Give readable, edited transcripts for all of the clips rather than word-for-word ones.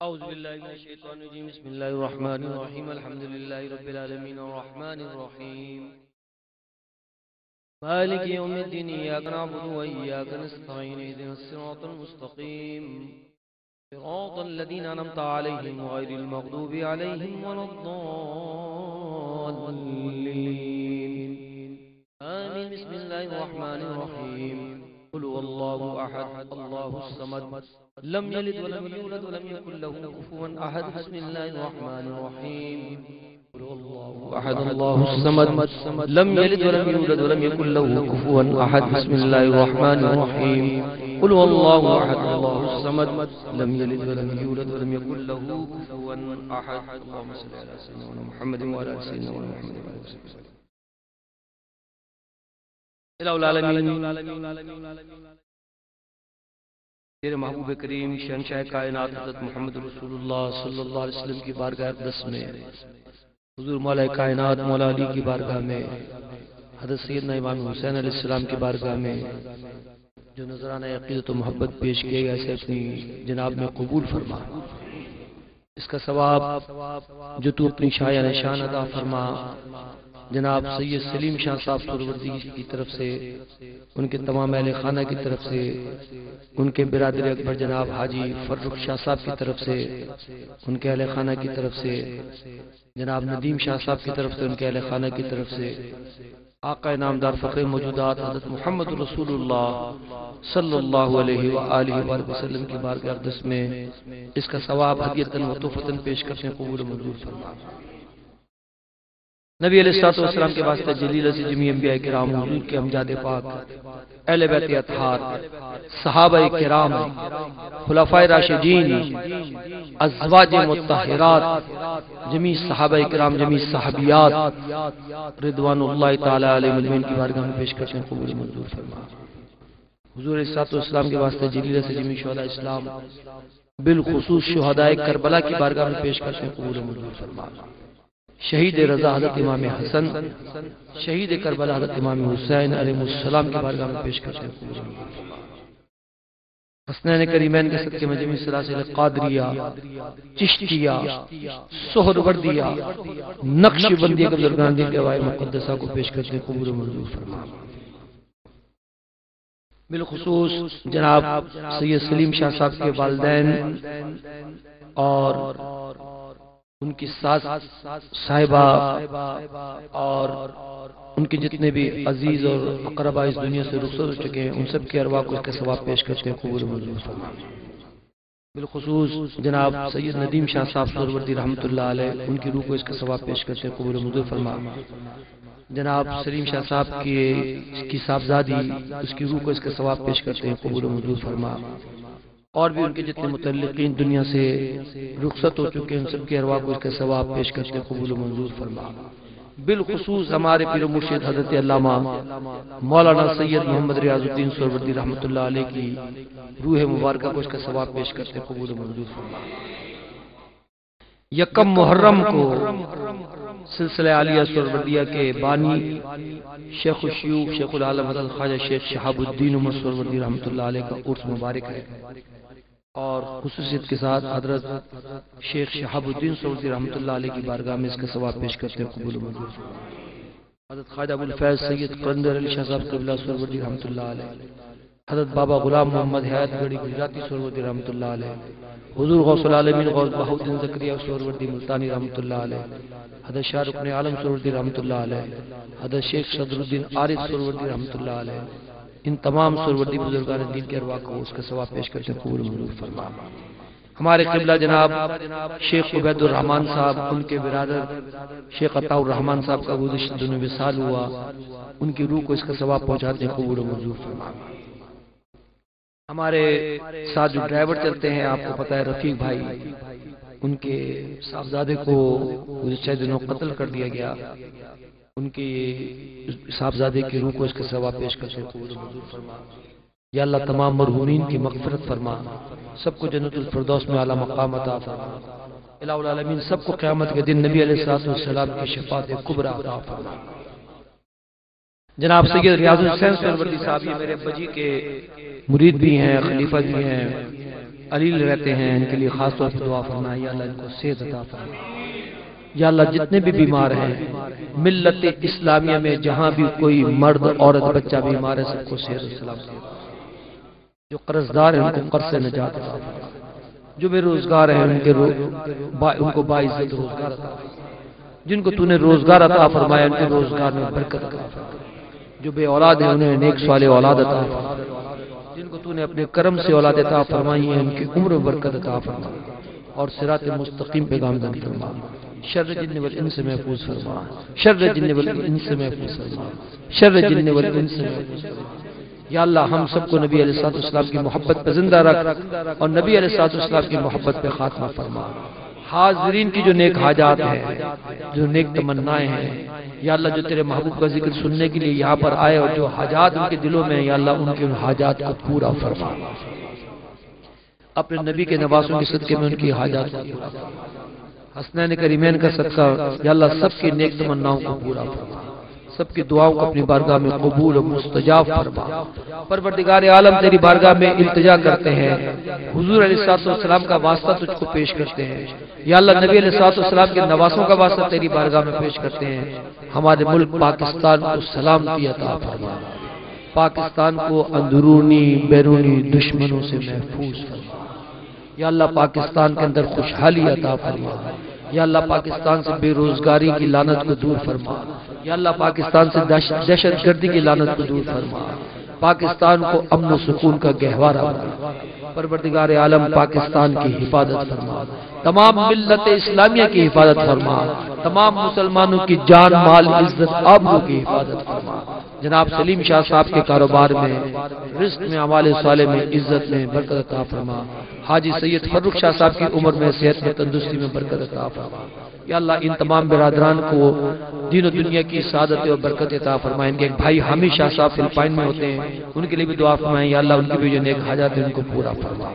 اعوذ باللہ من الشیطان الرجیم بسم اللہ الرحمن الرحیم الحمدللہ رب العالمین الرحمن الرحیم مالک یوم الدین ایاک نعبد و ایاک نستعین اهدنا الصراط المستقیم صراط الذین انعمت علیہم غیر المغضوب علیہم ولا الضالین آمین بسم اللہ الرحمن الرحیم قل هو اللہ احد اللہ الصمد لم يلد ولم يولد ولم يكن له كفوا احد بسم الله الرحمن الرحيم قل هو الله احد الله الصمد لم يلد ولم يولد ولم يكن له كفوا احد بسم الله الرحمن الرحيم قل هو الله احد الله الصمد لم يلد ولم يولد ولم يكن له كفوا احد اللهم صل على سيدنا محمد وعلى ال سيدنا محمد وعلى ال سيدنا الہ العالمین تیرے محبوب کریم شہنشاہ کائنات حضرت محمد رسول اللہ صلی اللہ علیہ وسلم کی بارگاہ اقدس میں حضور مولا کائنات مولا علی کی بارگاہ میں حضرت سیدنا امام حسین علیہ السلام کی بارگاہ میں جو نذرانہ عقیدت و محبت پیش کیے گئے اسے اپنی جناب میں قبول فرما، اس کا ثواب جو تو اپنی شایع نشان عطا فرما جناب سید سلیم شاہ صاحب سہروردی کی طرف سے، ان کے تمام اہل خانہ کی طرف سے، ان کے برادر اکبر جناب حاجی فرخ شاہ صاحب کی طرف سے، ان کے اہل خانہ کی طرف سے، جناب ندیم شاہ صاحب کی طرف سے، ان کے اہل خانہ کی طرف سے، آقا نامدار فخر موجودات حضرت محمد رسول اللہ صلی اللہ علیہ وآلہ وسلم کی بارگاہ اقدس میں اس کا ثواب ہدیۃً و تحفۃً پیش کرتے ہیں، قبول و منظور فرما۔ نبی علیہ الصلوۃ والسلام کے واسطے جلیل سے جمیع انبیاء کرام، حضور کے امجاد پاک، اہل بیت اطہار، صحابہ کرام، خلفائے راشدین، ازواج مطہرات، جمیع صحابہ کرام، جمیع صحابیات رضوان اللہ تعالی علیہم اجمعین کی بارگاہ میں پیش کرتے ہیں، قبول منظور فرما۔ حضور علیہ الصلوۃ والسلام کے واسطے جلیل سے جمیع شہداء اسلام، بالخصوص شہداء کربلا کی بارگاہ میں پیش کرتے ہیں، قبول منظور فرما۔ شہید رضا حضرت امام حسن، شہید کربلا حضرت امام حسین علیہ السلام کی بارگاہ میں پیش کرتے ہیں، حسنین کریمین کے صدقے میں جمیع سلاسل قادریہ، چشتیہ، سہروردیہ، نقشبندیہ کے بزرگان دین کے اوائے مقدسہ کو پیش کرتے ہیں، قبول منظور فرما۔ بالخصوص جناب سید سلیم شاہ صاحب کے والدین اور ان کی ساس صاحبہ اور ان کے جتنے بھی عزیز اور اقربا اس دنیا سے رخصت ہو چکے ہیں، ان سب کے ارواح کو اس کے ثواب پیش کرتے ہیں، قبول منظور فرما۔ بالخصوص جناب سید ندیم شاہ صاحب سہروردی رحمۃ اللہ علیہ، ان کی روح کو اس کا ثواب پیش کرتے ہیں، قبول منظور فرما۔ جناب سلیم شاہ صاحب کی صاحبزادی، اس کی روح کو اس کا ثواب پیش کرتے ہیں، قبول منظور فرما۔ اور بھی ان کے جتنے متعلقین دنیا سے رخصت ہو چکے ہیں، ان سب کے ارواح کو اس کا ثواب پیش کرتے ہیں، قبول و منظور فرما۔ بالخصوص ہمارے پیر و مرشد حضرت علامہ مولانا سید محمد ریاض الدین سہروردی رحمۃ اللہ علیہ کی روح مبارکہ کو اس کا ثواب پیش کرتے ہیں، قبول و منظور فرما۔ یکم محرم کو سلسلہ عالیہ سہروردیہ کے بانی شیخ الشیوخ شیخ العالم حضرت خواجہ شیخ شہاب الدین عمر سہروردی رحمۃ اللہ علیہ کا عرس مبارک ہے، اور خصوصیت کے ساتھ حضرت شیخ شہاب الدین سہروردی رحمۃ اللہ علیہ کی بارگاہ میں اس کا ثواب پیش کرتے ہیں، قبول منظور۔ حضرت خواجہ ابو الفیض سید قلندر علی شاہ صاحب قبلہ سہروردی رحمۃ اللہ علیہ، حضرت بابا غلام محمد حیات گڑھی گجراتی سہروردی رحمۃ اللہ علیہ، حضور غوث العالمین غوث بہاؤالدین زکریا سہروردی ملتانی رحمۃ اللہ علیہ، حضرت شاہ رکن عالم سہروردی رحمۃ اللہ علیہ، حضرت شیخ صدر الدین عارف سہروردی رحمۃ اللہ علیہ، ان تمام سہروردی بزرگان دین کے ارواح کو اس کا ثواب پیش کرتے ہیں، قبول منظور فرما۔ ہمارے قبلہ جناب شیخ عبید الرحمان صاحب، ان کے برادر شیخ عطا الرحمان صاحب کا گزشتہ دنوں میں وصال ہوا، ان کی روح کو اس کا ثواب پہنچاتے ہیں، قبول منظور فرما۔ ہمارے ساتھ جو ڈرائیور چلتے ہیں، آپ کو پتہ ہے رفیق بھائی، ان کے صاحبزادے کو گزشتہ دنوں قتل کر دیا گیا، ان کے صاحبزادے کی روح کو اس کا ثواب پیش کرتے ہیں، قبول منظور فرما۔ یا اللہ تمام مرحومین کی مغفرت فرما، سب کو جنت الفردوس میں اعلیٰ مقام عطا فرما۔ الہ العالمین سب کو قیامت کے دن نبی علیہ الصلوۃ والسلام کی شفاعت کبریٰ عطا فرما۔ جناب سید ریاض الحسین سہروردی صاحب، یہ میرے ابا جی کے مرید بھی ہیں، خلیفہ بھی ہیں، علیل رہتے ہیں ان کے لیے خاص طور پر دعا فرمائے یا اللہ ان کو صحت عطا فرمائے۔ یا اللہ جتنے بھی بیمار ہیں ملت اسلامیہ میں جہاں بھی کوئی مرد عورت بچہ بیمار ہے سب کو صحت و سلامتی عطا فرمائے۔ جو قرض دار ہیں ان کو قرض سے نجات عطا فرمائے۔ جو بے روزگار ہیں ان کو باعزت روزگار عطا فرمائے۔ جن کو تو نے روزگار عطا فرمایا ان کے روزگار میں برکت عطا فرمائے۔ جو بے اولاد ہیں انہیں نیک صالح اولاد عطا فرمائے۔ جن کو تو نے اپنے کرم سے اولاد عطا فرمائی ہے ان کی عمر میں برکت عطا فرما اور صراط مستقیم پہ گامزن فرما۔ شر جن والانس سے محفوظ فرما، شر جن والانس سے محفوظ فرما، شر جن والانس سے محفوظ فرما۔ یا اللہ ہم سب کو نبی علیہ الصلوۃ والسلام کی محبت پہ زندہ رکھ اور نبی علیہ الصلوۃ والسلام کی محبت پہ خاتمہ فرما۔ حاضرین کی جو نیک حاجات ہیں جو نیک تمنائیں ہیں یا اللہ جو تیرے محبوب کا ذکر سننے کے لیے یہاں پر آئے اور جو حاجات ان کے دلوں میں ہیں یا اللہ ان کے حاجات کو پورا فرما۔ اپنے نبی کے نواسوں کے صدقے میں ان کی حاجات کو پورا فرما۔ حسنین کریمین کا صدقہ یا اللہ سب کی نیک تمناؤں کو پورا فرما، سب کی دعاؤں کو اپنی بارگاہ میں قبول و مستجاب فرما۔ پروردگار عالم تیری بارگاہ میں التجا کرتے ہیں، حضور علیہ الصلوۃ والسلام کا واسطہ تجھ کو پیش کرتے ہیں یا اللہ نبی علیہ الصلوۃ والسلام کے نواسوں کا واسطہ تیری بارگاہ میں پیش کرتے ہیں۔ ہمارے ملک پاکستان کو سلامتی عطا فرما، پاکستان کو اندرونی بیرونی دشمنوں سے محفوظ فرما۔ یا اللہ پاکستان کے اندر خوشحالی عطا فرما، یا اللہ پاکستان سے بے روزگاری کی لعنت کو دور فرما، یا اللہ پاکستان سے دہشت گردی کی لعنت کو دور فرما، پاکستان کو امن و سکون کا گہوارہ بنا۔ پروردگار عالم پاکستان کی حفاظت فرما، تمام ملت اسلامیہ کی حفاظت فرما، تمام مسلمانوں کی جان مال عزت آبرو کی حفاظت فرما۔ جناب سلیم شاہ صاحب کے کاروبار میں رزق میں اعمال صالح میں عزت میں برکت عطا فرما۔ حاجی سید فرخ شاہ صاحب کی عمر میں صحت میں تندرستی میں برکت عطا فرما۔ یا اللہ ان تمام برادران کو دین و دنیا کی سعادت و برکت عطا فرمائے۔ ان کے ایک بھائی حامد شاہ صاحب فلپائن میں ہوتے ہیں ان کے لیے بھی دعا فرمائیں یا اللہ ان کی بھی جو نیک حاجات ہیں ان کو پورا فرما۔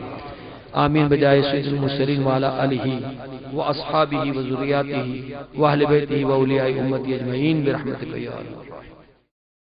آمین بجائے سید المرسلین وعلی آلہ واصحابہ وذریاتہ واہل بیتہ واولیاء امتہ اجمعین برحمتک یا اللہ۔